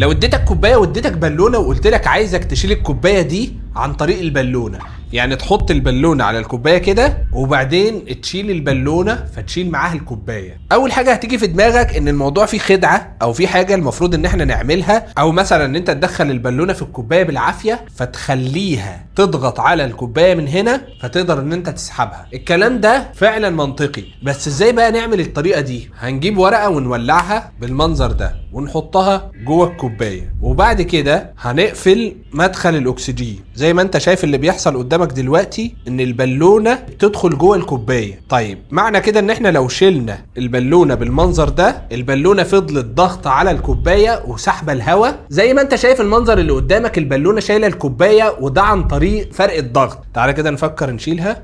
لو اديتك كوبايه واديتك بالونه وقلت لك عايزك تشيل الكوبايه دي عن طريق البالونه، يعني تحط البالونه على الكوبايه كده وبعدين تشيل البالونه فتشيل معاها الكوبايه، اول حاجه هتيجي في دماغك ان الموضوع فيه خدعه او في حاجه المفروض ان احنا نعملها، او مثلا ان انت تدخل البالونه في الكوبايه بالعافيه فتخليها تضغط على الكوبايه من هنا فتقدر ان انت تسحبها. الكلام ده فعلا منطقي، بس ازاي بقى نعمل الطريقه دي؟ هنجيب ورقه ونولعها بالمنظر ده ونحطها جوه الكوبايه، وبعد كده هنقفل مدخل الاكسجين زي ما انت شايف اللي بيحصل قدامك دلوقتي، ان البالونه تدخل جوه الكوبايه. طيب معنى كده ان احنا لو شلنا البالونه بالمنظر ده، البالونه فضلت ضغط على الكوبايه وسحبه الهواء زي ما انت شايف المنظر اللي قدامك، البالونه شايله الكوبايه وده عن طريق فرق الضغط. تعالى كده نفكر نشيلها.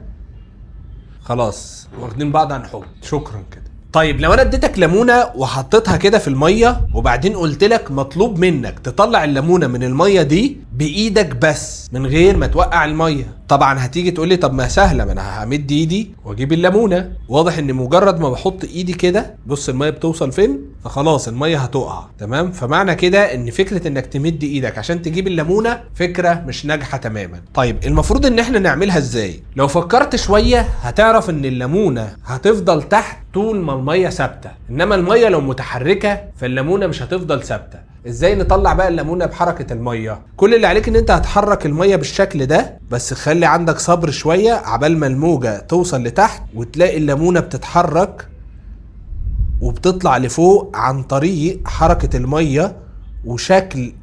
خلاص واخدين بعض عن حب، شكرا كده. طيب لو انا اديتك ليمونه وحطيتها كده في الميه وبعدين قلت لك مطلوب منك تطلع الليمونه من الميه دي بايدك بس من غير ما توقع الميه، طبعا هتيجي تقول لي طب ما سهله، ما انا همد ايدي واجيب الليمونه. واضح ان مجرد ما بحط ايدي كده بص الميه بتوصل فين، فخلاص الميه هتقع. تمام، فمعنى كده ان فكره انك تمد ايدك عشان تجيب الليمونه فكره مش ناجحه تماما. طيب المفروض ان احنا نعملها ازاي؟ لو فكرت شويه هتعرف ان الليمونه هتفضل تحت طول ما الميه ثابته، انما الميه لو متحركه فالليمونه مش هتفضل ثابته. ازاي نطلع بقى الليمونه بحركه الميه؟ كل اللي عليك ان انت هتحرك الميه بالشكل ده، بس خلي عندك صبر شويه عبال ما الموجه توصل لتحت وتلاقي الليمونه بتتحرك وبتطلع لفوق عن طريق حركه الميه، وشكل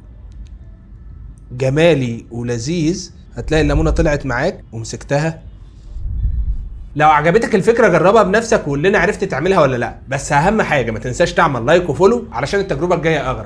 جمالي ولذيذ. هتلاقي الليمونه طلعت معاك ومسكتها. لو عجبتك الفكره جربها بنفسك وقول لنا عرفت تعملها ولا لا، بس اهم حاجه ما تنساش تعمل لايك وفولو علشان التجربه الجايه اغرب.